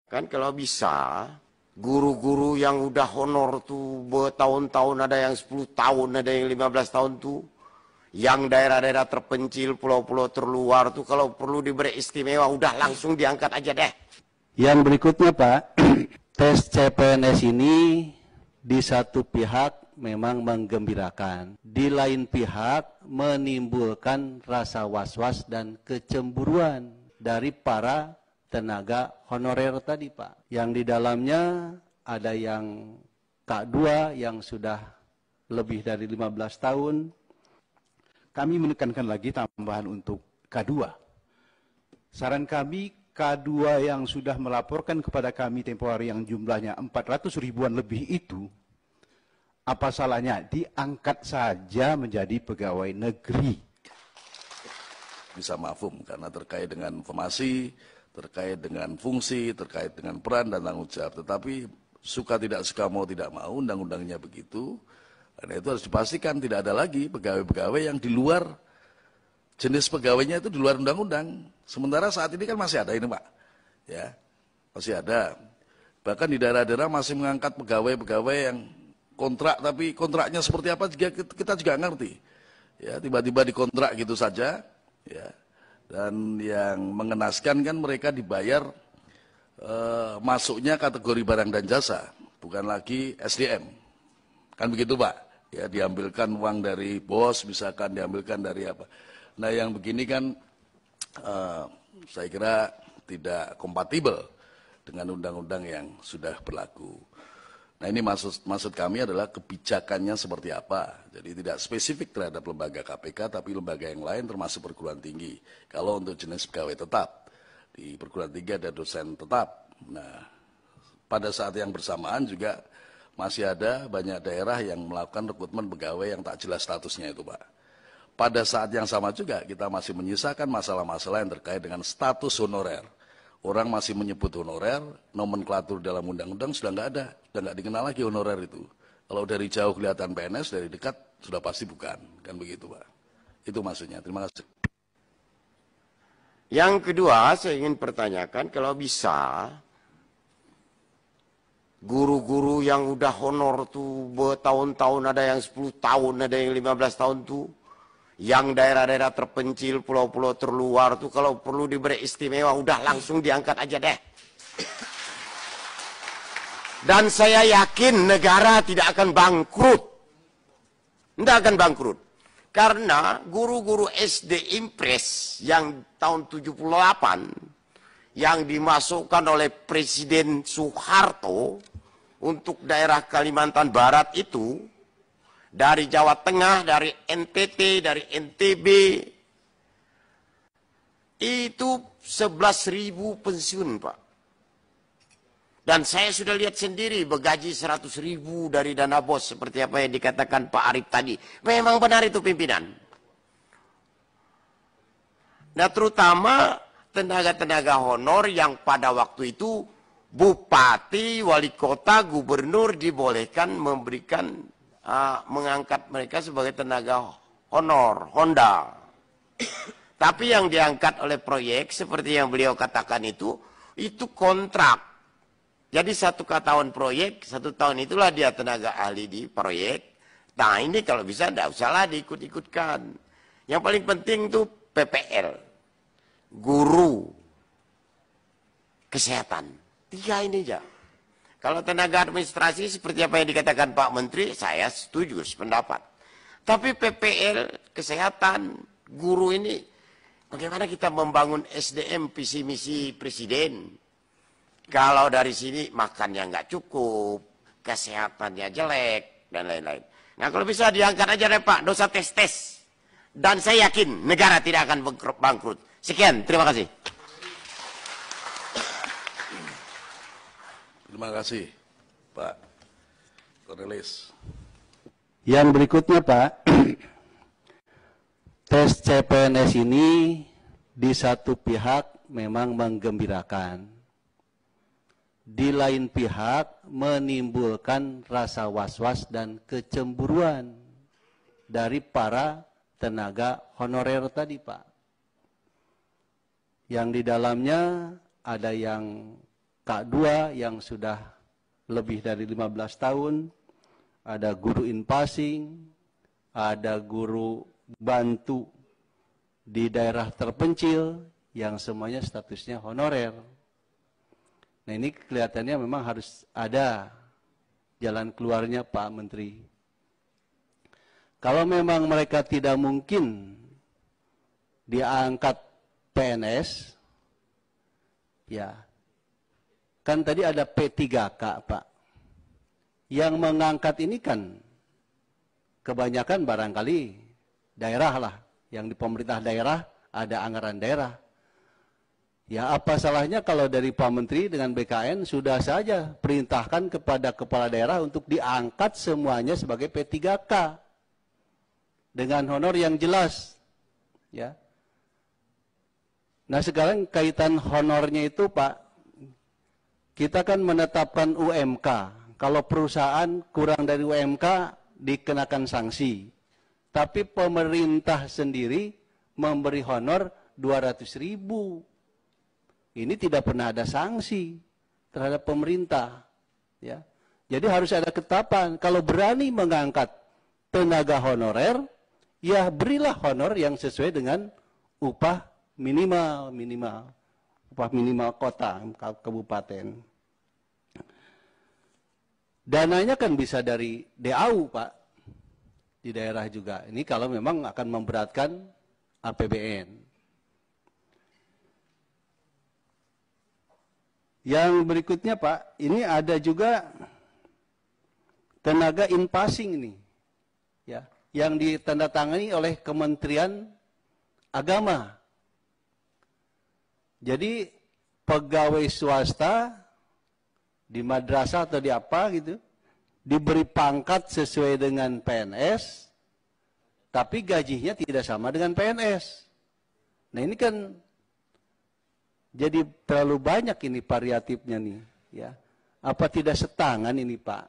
Kan kalau bisa, guru-guru yang udah honor tuh bertahun-tahun, ada yang 10 tahun, ada yang 15 tahun tuh, yang daerah-daerah terpencil, pulau-pulau terluar tuh kalau perlu diberi istimewa, udah langsung diangkat aja deh. Yang berikutnya Pak, tes CPNS ini di satu pihak memang menggembirakan, di lain pihak menimbulkan rasa was-was dan kecemburuan dari para tenaga honorer tadi Pak. Yang di dalamnya ada yang K2 yang sudah lebih dari 15 tahun. Kami menekankan lagi tambahan untuk K2. Saran kami K2 yang sudah melaporkan kepada kami tempoh hari yang jumlahnya 400 ribuan lebih itu, apa salahnya diangkat saja menjadi pegawai negeri. Bisa mafhum karena terkait dengan informasi, terkait dengan fungsi, terkait dengan peran dan tanggung jawab. Tetapi suka tidak suka mau tidak mau undang-undangnya begitu. Karena itu harus dipastikan tidak ada lagi pegawai-pegawai yang di luar, jenis pegawainya itu di luar undang-undang. Sementara saat ini kan masih ada ini Pak, ya masih ada. Bahkan di daerah-daerah masih mengangkat pegawai-pegawai yang kontrak, tapi kontraknya seperti apa kita juga ngerti. Ya tiba-tiba dikontrak gitu saja, ya. Dan yang mengenaskan kan mereka dibayar masuknya kategori barang dan jasa, bukan lagi SDM. Kan begitu Pak? Ya diambilkan uang dari bos, misalkan diambilkan dari apa. Nah yang begini kan saya kira tidak kompatibel dengan undang-undang yang sudah berlaku. Nah ini maksud kami adalah kebijakannya seperti apa. Jadi tidak spesifik terhadap lembaga KPK, tapi lembaga yang lain termasuk perguruan tinggi. Kalau untuk jenis pegawai tetap, di perguruan tinggi ada dosen tetap. Nah pada saat yang bersamaan juga masih ada banyak daerah yang melakukan rekrutmen pegawai yang tak jelas statusnya itu Pak. Pada saat yang sama juga kita masih menyisakan masalah-masalah yang terkait dengan status honorer. Orang masih menyebut honorer, nomenklatur dalam undang-undang sudah nggak ada, sudah nggak dikenal lagi honorer itu. Kalau dari jauh kelihatan PNS, dari dekat sudah pasti bukan, kan begitu Pak. Itu maksudnya, terima kasih. Yang kedua, saya ingin pertanyakan kalau bisa, guru-guru yang udah honor tuh bertahun-tahun, ada yang 10 tahun, ada yang 15 tahun tuh, yang daerah-daerah terpencil, pulau-pulau terluar tuh kalau perlu diberi istimewa, udah langsung diangkat aja deh. Dan saya yakin negara tidak akan bangkrut. Tidak akan bangkrut. Karena guru-guru SD Impres yang tahun 78 yang dimasukkan oleh Presiden Soeharto untuk daerah Kalimantan Barat itu, dari Jawa Tengah, dari NTT, dari NTB, itu 11.000 pensiun Pak. Dan saya sudah lihat sendiri bergaji 100.000 dari dana bos seperti apa yang dikatakan Pak Arif tadi. Memang benar itu pimpinan. Nah terutama tenaga-tenaga honor yang pada waktu itu bupati, wali kota, gubernur dibolehkan memberikan mengangkat mereka sebagai tenaga honor, Honda. Tapi yang diangkat oleh proyek seperti yang beliau katakan itu kontrak. Jadi 1 tahun proyek, 1 tahun itulah dia tenaga ahli di proyek. Nah ini kalau bisa tidak usahlah diikut-ikutkan. Yang paling penting itu PPL, guru, kesehatan. 3 ini aja. Kalau tenaga administrasi seperti apa yang dikatakan Pak Menteri, saya setuju sependapat. Tapi PPL, kesehatan, guru ini, bagaimana kita membangun SDM visi misi Presiden? Kalau dari sini makannya nggak cukup, kesehatannya jelek, dan lain-lain. Nah kalau bisa diangkat aja deh Pak, dosa tes-tes. Dan saya yakin negara tidak akan bangkrut. Sekian, terima kasih. Terima kasih Pak Cornelis. Yang berikutnya Pak, tes CPNS ini di satu pihak memang menggembirakan, di lain pihak menimbulkan rasa was-was dan kecemburuan dari para tenaga honorer tadi Pak. Yang di dalamnya ada yang K2 yang sudah lebih dari 15 tahun, ada guru in-passing, ada guru bantu di daerah terpencil yang semuanya statusnya honorer. Nah ini kelihatannya memang harus ada jalan keluarnya Pak Menteri. Kalau memang mereka tidak mungkin diangkat PNS, ya kan tadi ada P3K Pak. Yang mengangkat ini kan kebanyakan barangkali daerah lah. Yang di pemerintah daerah ada anggaran daerah. Ya apa salahnya kalau dari Pak Menteri dengan BKN sudah saja perintahkan kepada kepala daerah untuk diangkat semuanya sebagai P3K. Dengan honor yang jelas. Ya. Nah sekarang kaitan honornya itu Pak, kita kan menetapkan UMK. Kalau perusahaan kurang dari UMK dikenakan sanksi. Tapi pemerintah sendiri memberi honor 200.000. Ini tidak pernah ada sanksi terhadap pemerintah. Ya. Jadi harus ada ketetapan. Kalau berani mengangkat tenaga honorer, ya berilah honor yang sesuai dengan upah minimal, upah minimal kota, kabupaten. Dananya kan bisa dari DAU, Pak, di daerah juga. Ini kalau memang akan memberatkan APBN. Yang berikutnya, Pak, ini ada juga tenaga in-passing ini, ya, yang ditandatangani oleh Kementerian Agama. Jadi pegawai swasta di madrasah atau di apa gitu, diberi pangkat sesuai dengan PNS, tapi gajinya tidak sama dengan PNS. Nah ini kan jadi terlalu banyak ini variatifnya nih, ya. Apa tidak setangan ini Pak?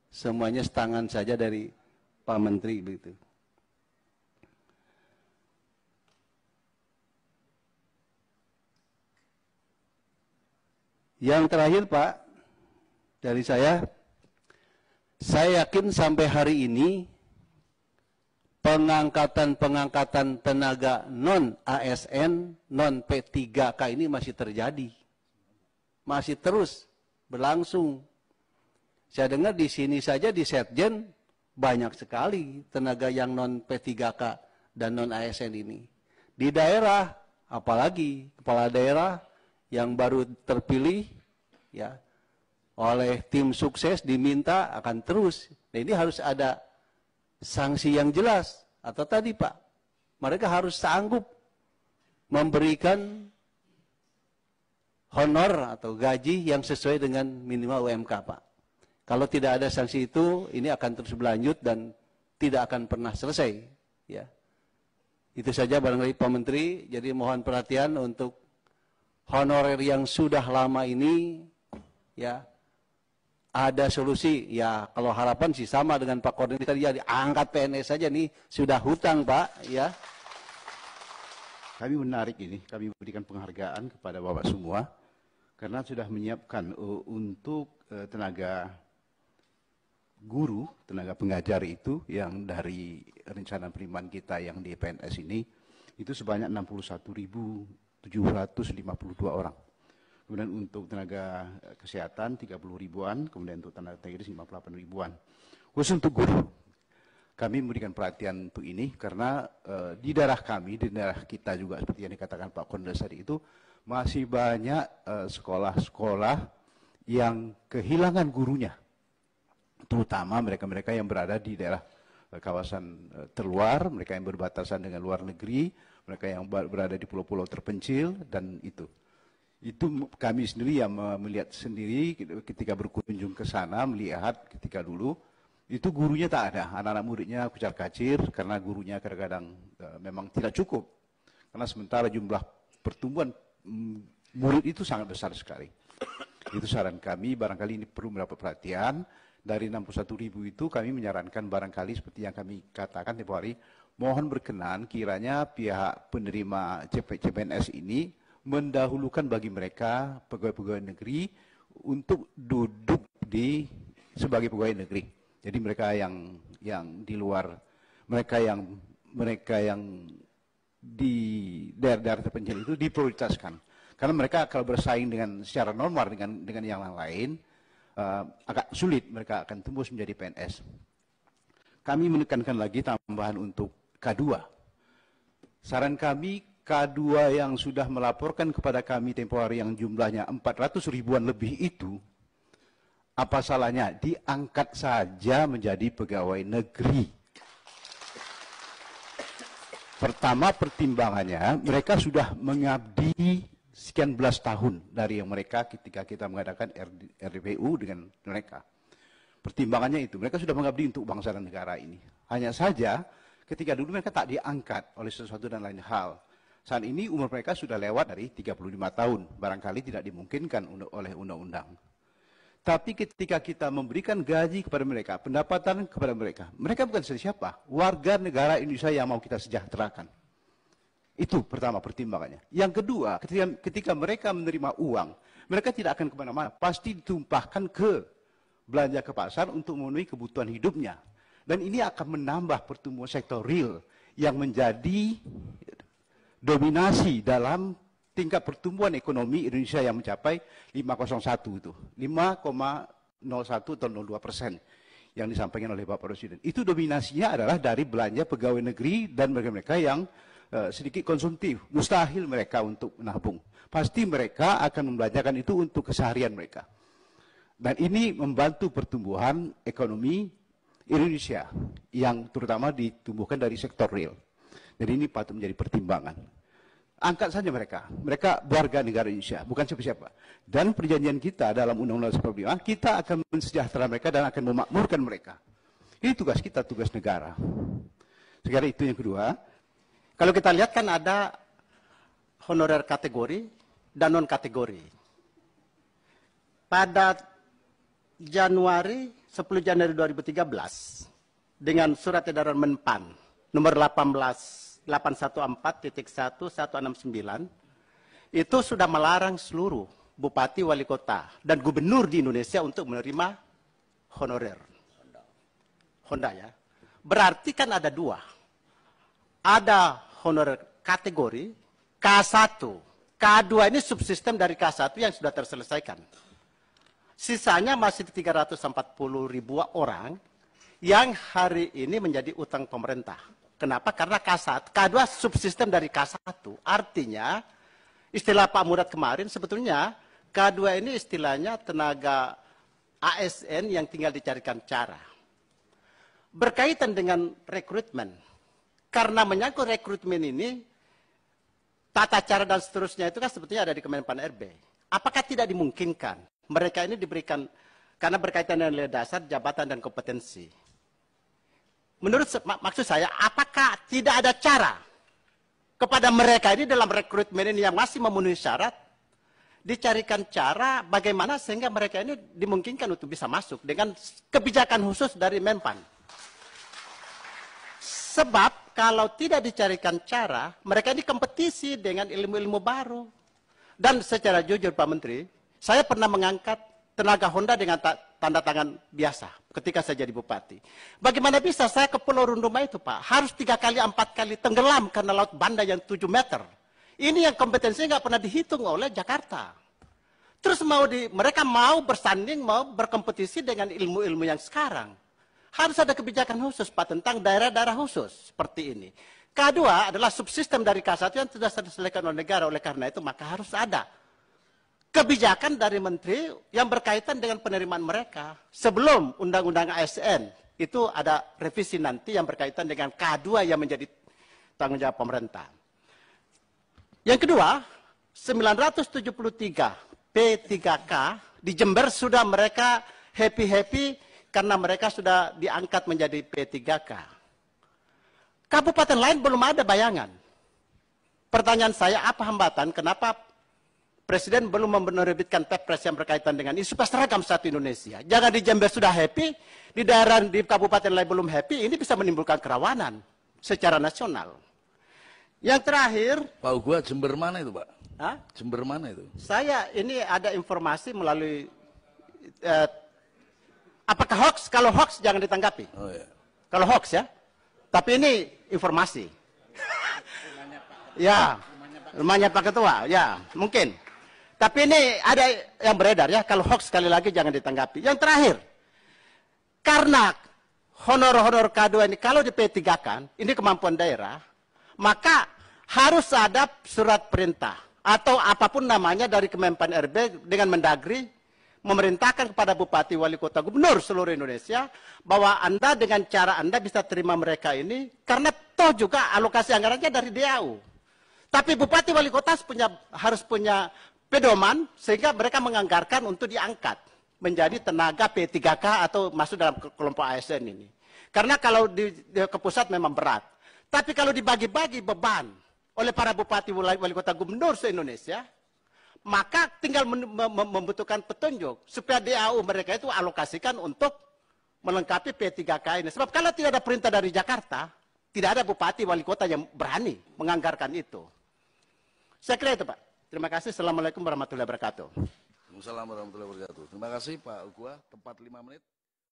Semuanya setangan saja dari Pak Menteri begitu. Yang terakhir Pak, dari saya yakin sampai hari ini pengangkatan tenaga non-ASN, non-P3K ini masih terjadi. Masih terus berlangsung. Saya dengar di sini saja di Setjen banyak sekali tenaga yang non-P3K dan non-ASN ini. Di daerah, apalagi kepala daerah yang baru terpilih ya oleh tim sukses diminta akan terus. Nah, ini harus ada sanksi yang jelas. Atau tadi Pak, mereka harus sanggup memberikan honor atau gaji yang sesuai dengan minimal UMK Pak. Kalau tidak ada sanksi itu, ini akan terus berlanjut dan tidak akan pernah selesai. Ya. Itu saja barangkali Pak Menteri, jadi mohon perhatian untuk honorer yang sudah lama ini, ya, ada solusi. Ya, kalau harapan sih sama dengan Pak Koordinator, ya diangkat PNS saja nih, sudah hutang Pak, ya. Kami menarik ini, kami berikan penghargaan kepada Bapak semua, karena sudah menyiapkan untuk tenaga guru, tenaga pengajar itu, yang dari rencana penerimaan kita yang di PNS ini, itu sebanyak 61.752 orang. Kemudian untuk tenaga kesehatan 30 ribuan, kemudian untuk tenaga teknis 58 ribuan. Khusus untuk guru, kami memberikan perhatian untuk ini karena di daerah kami, di daerah kita juga seperti yang dikatakan Pak Kondes tadi itu, masih banyak sekolah-sekolah yang kehilangan gurunya. Terutama mereka-mereka yang berada di daerah kawasan terluar, mereka yang berbatasan dengan luar negeri, mereka yang berada di pulau-pulau terpencil, dan itu kami sendiri yang melihat sendiri ketika berkunjung ke sana, melihat ketika dulu itu gurunya tak ada, anak-anak muridnya kucar-kacir karena gurunya kadang-kadang memang tidak cukup, karena sementara jumlah pertumbuhan murid itu sangat besar sekali. Itu saran kami, barangkali ini perlu mendapat perhatian. Dari 61.000 itu kami menyarankan barangkali seperti yang kami katakan tempoh hari, mohon berkenan kiranya pihak penerima CPNS ini mendahulukan bagi mereka pegawai-pegawai negeri untuk duduk sebagai pegawai negeri. Jadi mereka yang di luar, mereka yang di daerah-daerah terpencil itu diprioritaskan. Karena mereka kalau bersaing secara normal dengan yang lain, agak sulit mereka akan tembus menjadi PNS. Kami menekankan lagi tambahan untuk K2. Saran kami, K2 yang sudah melaporkan kepada kami tempoh hari yang jumlahnya 400 ribuan lebih itu, apa salahnya diangkat saja menjadi pegawai negeri. Pertama pertimbangannya, mereka sudah mengabdi sekian belas tahun dari yang mereka ketika kita mengadakan RDPU dengan mereka. Pertimbangannya itu, mereka sudah mengabdi untuk bangsa dan negara ini. Hanya saja, ketika dulu mereka tak diangkat oleh sesuatu dan lain hal. Saat ini umur mereka sudah lewat dari 35 tahun. Barangkali tidak dimungkinkan oleh undang-undang. Tapi ketika kita memberikan gaji kepada mereka, pendapatan kepada mereka, mereka bukan siapa, warga negara Indonesia yang mau kita sejahterakan. Itu pertama pertimbangannya. Yang kedua, ketika mereka menerima uang, mereka tidak akan kemana-mana, pasti ditumpahkan ke belanja ke pasar untuk memenuhi kebutuhan hidupnya. Dan ini akan menambah pertumbuhan sektor real yang menjadi dominasi dalam tingkat pertumbuhan ekonomi Indonesia yang mencapai 5,01 itu, 5,01 atau 02% yang disampaikan oleh Bapak Presiden. Itu dominasinya adalah dari belanja pegawai negeri dan mereka yang sedikit konsumtif. Mustahil mereka untuk menabung. Pasti mereka akan membelanjakan itu untuk keseharian mereka. Dan ini membantu pertumbuhan ekonomi Indonesia yang terutama ditumbuhkan dari sektor real. Jadi ini patut menjadi pertimbangan. Angkat saja mereka warga negara Indonesia, bukan siapa-siapa. Dan perjanjian kita dalam Undang-Undang 45, kita akan mensejahterakan mereka dan akan memakmurkan mereka. Ini tugas kita, tugas negara. Sekarang itu yang kedua. Kalau kita lihat kan ada honorer kategori dan non kategori. Pada Januari 10 Januari 2013 dengan surat edaran Menpan nomor 814.169 itu sudah melarang seluruh bupati, wali kota dan gubernur di Indonesia untuk menerima honorer. Honda ya. Berarti kan ada dua. Ada honorer kategori K1. K2 ini subsistem dari K1 yang sudah terselesaikan. Sisanya masih 340 ribu orang yang hari ini menjadi utang pemerintah. Kenapa? Karena K2 subsistem dari K1. Artinya, istilah Pak Murad kemarin, sebetulnya K2 ini istilahnya tenaga ASN yang tinggal dicarikan cara. Berkaitan dengan rekrutmen. Karena menyangkut rekrutmen ini, tata cara dan seterusnya itu kan sebetulnya ada di Kemenpan RB. Apakah tidak dimungkinkan mereka ini diberikan, karena berkaitan dengan nilai dasar, jabatan, dan kompetensi. Menurut maksud saya, apakah tidak ada cara kepada mereka ini dalam rekrutmen ini yang masih memenuhi syarat, dicarikan cara bagaimana sehingga mereka ini dimungkinkan untuk bisa masuk dengan kebijakan khusus dari Menpan. Sebab kalau tidak dicarikan cara, mereka ini kompetisi dengan ilmu-ilmu baru. Dan secara jujur Pak Menteri, saya pernah mengangkat tenaga Honda dengan tanda tangan biasa ketika saya jadi bupati. Bagaimana bisa saya ke Pulau Runduma itu Pak, harus 3 kali 4 kali tenggelam karena laut Banda yang 7 meter. Ini yang kompetensinya nggak pernah dihitung oleh Jakarta. Terus mereka mau bersanding, mau berkompetisi dengan ilmu-ilmu yang sekarang. Harus ada kebijakan khusus Pak tentang daerah-daerah khusus seperti ini. K2 adalah subsistem dari K1 yang sudah diselesaikan oleh negara. Oleh karena itu maka harus ada kebijakan dari menteri yang berkaitan dengan penerimaan mereka. Sebelum undang-undang ASN itu ada revisi nanti yang berkaitan dengan K2 yang menjadi tanggung jawab pemerintah. Yang kedua, 973 P3K di Jember sudah mereka happy-happy karena mereka sudah diangkat menjadi P3K. Kabupaten lain belum ada bayangan. Pertanyaan saya, apa hambatan? Kenapa Presiden belum menerbitkan Perpres yang berkaitan dengan ini supaya seragam satu Indonesia? Jangan di Jember sudah happy, di daerah di kabupaten lain belum happy, ini bisa menimbulkan kerawanan secara nasional. Yang terakhir, Pak Ugua, Jember mana itu Pak? Hah? Jember mana itu? Saya ini ada informasi melalui apakah hoax? Kalau hoax jangan ditanggapi. Oh ya. Kalau hoax ya. Tapi ini informasi. Ya, rumahnya Pak Ketua. Ya, mungkin. Tapi ini ada yang beredar ya. Kalau hoax sekali lagi jangan ditanggapi. Yang terakhir, karena honor-honor K2 ini kalau di P3-kan, ini kemampuan daerah, maka harus ada surat perintah atau apapun namanya dari Kemenpan RB dengan Mendagri memerintahkan kepada Bupati, Wali Kota, Gubernur seluruh Indonesia bahwa Anda dengan cara Anda bisa terima mereka ini karena toh juga alokasi anggarannya dari DAU. Tapi Bupati, Wali Kota harus punya pedoman sehingga mereka menganggarkan untuk diangkat menjadi tenaga P3K atau masuk dalam kelompok ASN ini. Karena kalau ke pusat memang berat. Tapi kalau dibagi-bagi beban oleh para Bupati, Wali Kota, Gubernur se-Indonesia, maka tinggal membutuhkan petunjuk supaya DAU mereka itu alokasikan untuk melengkapi P3K ini. Sebab kalau tidak ada perintah dari Jakarta, tidak ada bupati wali kota yang berani menganggarkan itu. Saya kira itu Pak. Terima kasih. Assalamualaikum warahmatullahi wabarakatuh. Waalaikumsalam warahmatullahi wabarakatuh. Terima kasih Pak Ugua. Tepat 5 menit.